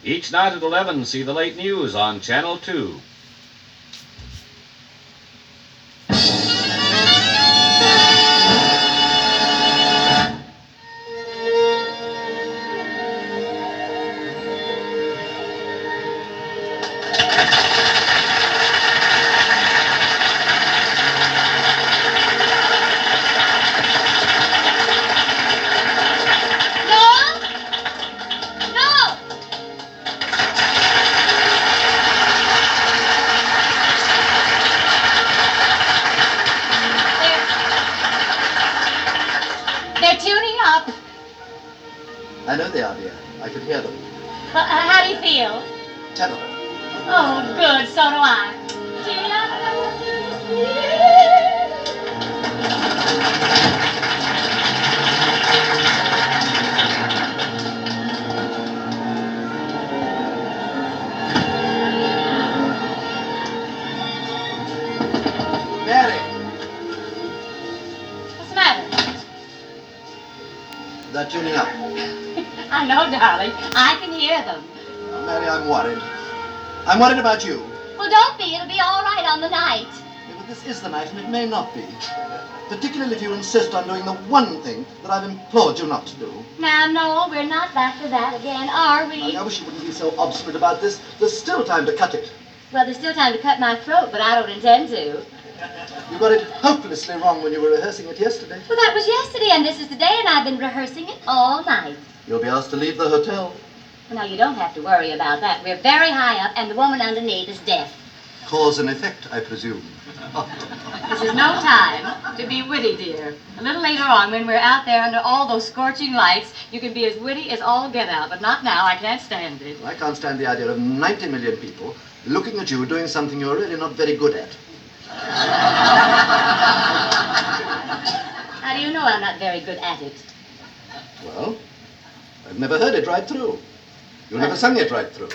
Each night at 11, see the late news on Channel 2. I know they are, dear. I could hear them. Well, how do you feel? Terrible. Oh, good. So do I. Mary! What's the matter? They're tuning up. I know, darling. I can hear them. Mary, I'm worried. I'm worried about you. Well, don't be. It'll be all right on the night. Yeah, but this is the night, and it may not be. Particularly if you insist on doing the one thing that I've implored you not to do. Now, Noel, we're not back to that again, are we? I wish you wouldn't be so obstinate about this. There's still time to cut it. Well, there's still time to cut my throat, but I don't intend to. You got it hopelessly wrong when you were rehearsing it yesterday. Well, that was yesterday, and this is today, and I've been rehearsing it all night. You'll be asked to leave the hotel. Well, now, you don't have to worry about that. We're very high up, and the woman underneath is deaf. Cause and effect, I presume. This is no time to be witty, dear. A little later on, when we're out there under all those scorching lights, you can be as witty as all get out, but not now. I can't stand it. I can't stand the idea of 90 million people looking at you doing something you're really not very good at. How do you know I'm not very good at it? Well, I've never heard it right through. You never sang it right through.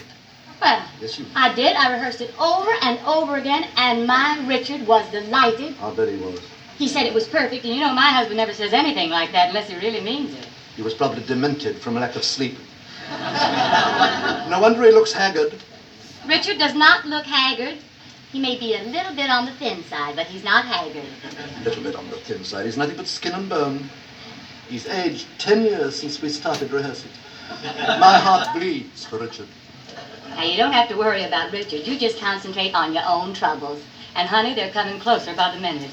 Well, Yes, you did. I did. I rehearsed it over and over again, and my Richard was delighted. I'll bet he was. He said it was perfect, and you know my husband never says anything like that unless he really means it. He was probably demented from lack of sleep. No wonder he looks haggard. Richard does not look haggard. He may be a little bit on the thin side, but he's not haggard. A little bit on the thin side. He's nothing but skin and bone. He's aged 10 years since we started rehearsing. My heart bleeds for Richard. Now, you don't have to worry about Richard. You just concentrate on your own troubles. And, honey, they're coming closer by the minute.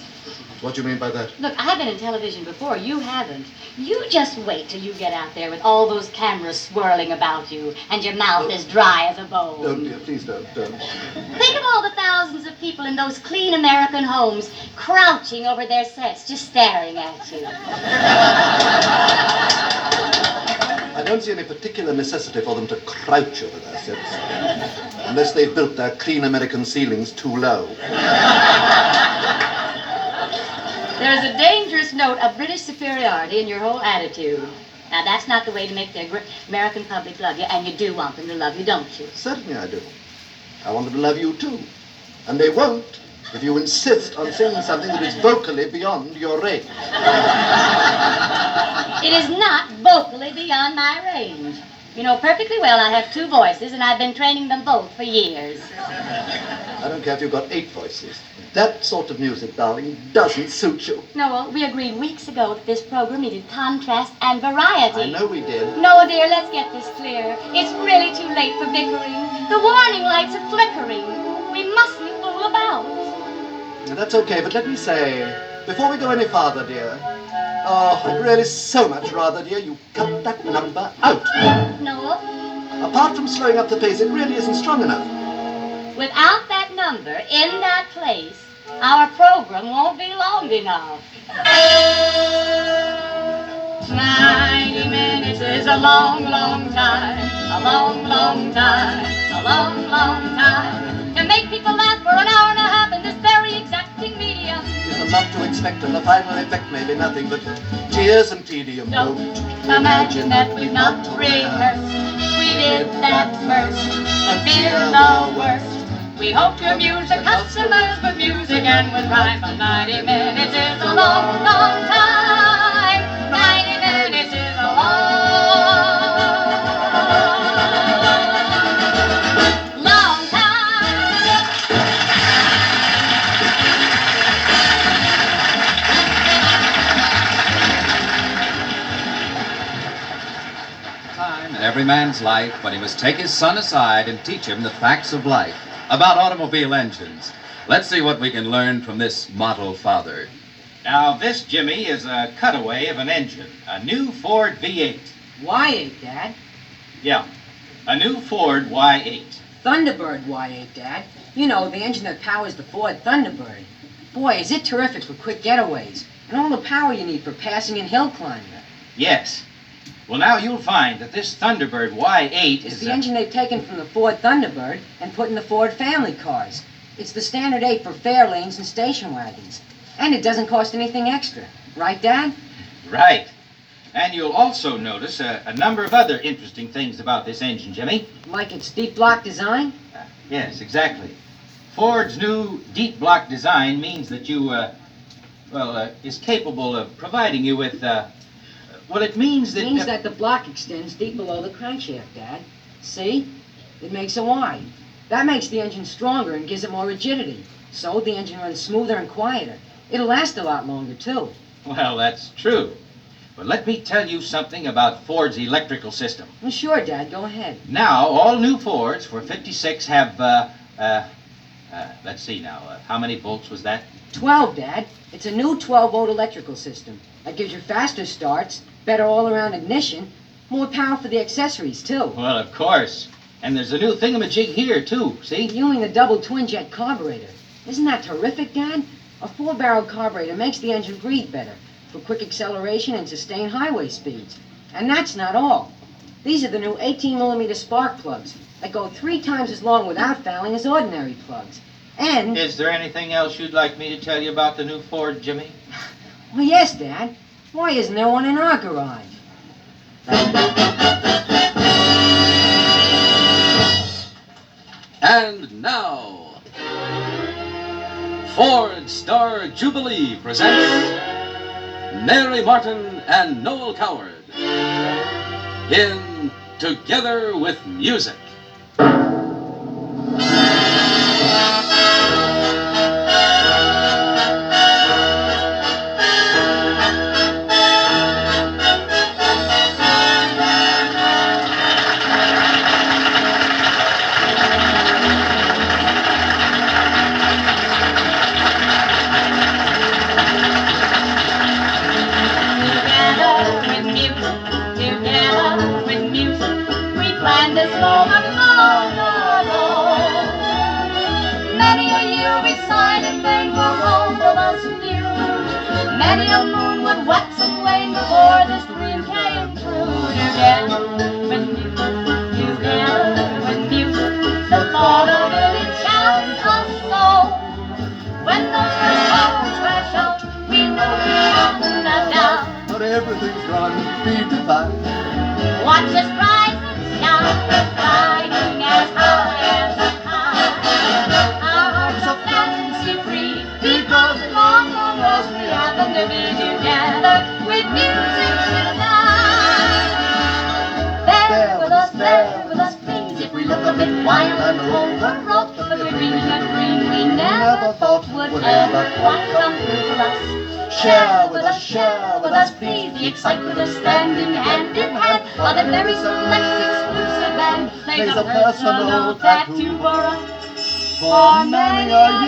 What do you mean by that? Look, I've been in television before. You haven't. You just wait till you get out there with all those cameras swirling about you and your mouth as dry as a bone. Don't, dear. Please don't. Think of all the thousands of people in those clean American homes crouching over their sets, just staring at you. I don't see any particular necessity for them to crouch over their sets, unless they've built their clean American ceilings too low. There's a dangerous note of British superiority in your whole attitude. Now, that's not the way to make the American public love you, and you do want them to love you, don't you? Certainly I do. I want them to love you too. And they won't if you insist on singing something that is vocally beyond your range. It is not vocally beyond my range. You know perfectly well I have two voices, and I've been training them both for years. I don't care if you've got 8 voices. That sort of music, darling, doesn't suit you. Noel, we agreed weeks ago that this program needed contrast and variety. I know we did. No, dear, let's get this clear. It's really too late for bickering. The warning lights are flickering. We mustn't fool about. Now, that's okay, but let me say, before we go any farther, dear, I'd really so much rather, dear, you cut that number out. Noel, Apart from slowing up the pace, it really isn't strong enough. without that number in that place, our program won't be long enough. 90 minutes is a long, long time. A long, long time. A long, long time. To make people laugh for an hour and a half in this very exacting medium. There's a lot to expect, and the final effect may be nothing but tears and tedium. Don't imagine that we've not rehearsed. We did that first and fear the worst. We hope to amuse the customers with music and with rhyme. But 90 minutes is a long, long time. 90 minutes is a long time in every man's life when he must take his son aside and teach him the facts of life about automobile engines. Let's see what we can learn from this model father. Now, this, Jimmy, is a cutaway of an engine, a new Ford V8. Y8, Dad. Yeah, a new Ford Y8. Thunderbird Y8, Dad. You know, the engine that powers the Ford Thunderbird. Boy, is it terrific for quick getaways, and all the power you need for passing and hill climbing. Yes. Well, now you'll find that this Thunderbird Y8 It's is the engine they've taken from the Ford Thunderbird and put in the Ford family cars. It's the standard 8 for fair lanes and station wagons. And it doesn't cost anything extra. Right, Dad? Right. And you'll also notice a number of other interesting things about this engine, Jimmy. Like its deep block design? Yes, exactly. Ford's new deep block design means that is capable of providing you with, it means that... It means that the block extends deep below the crankshaft, Dad. See? It makes it wide. That makes the engine stronger and gives it more rigidity. So the engine runs smoother and quieter. It'll last a lot longer, too. Well, that's true. But let me tell you something about Ford's electrical system. Well, sure, Dad. Go ahead. Now, all new Fords for 56 have, let's see now, how many volts was that? 12, Dad. It's a new 12-volt electrical system that gives you faster starts, better all-around ignition, more power for the accessories, too. Well, of course. And there's a new thingamajig here, too, see? You mean the double twin-jet carburetor. Isn't that terrific, Dad? A 4-barrel carburetor makes the engine breathe better for quick acceleration and sustained highway speeds. And that's not all. These are the new 18-millimeter spark plugs that go 3 times as long without fouling as ordinary plugs. And... Is there anything else you'd like me to tell you about the new Ford, Jimmy? Well, yes, Dad. Why isn't there one in our garage? And now, Ford Star Jubilee presents Mary Martin and Noel Coward in Together with Music. This moment long ago, many a year beside him they were all of us new. Many a moon would wax and wane before this dream came true. Together with music, together with music, the thought of it enchants us so. When those first chords crash out, we know beyond a doubt Not everything's gonna be divine. watch us rise and shine, riding as high as a kite. Our hearts are fancy free, because long, long as we happen to be together with music tonight. There with us, please, if we look a bit wild and overwrought, but we're dreaming a dream we never thought would ever quite come true for us. Share with us, please, the excitement of standing hand in hand while the very select exclusive band plays a personal tattoo for us. For many a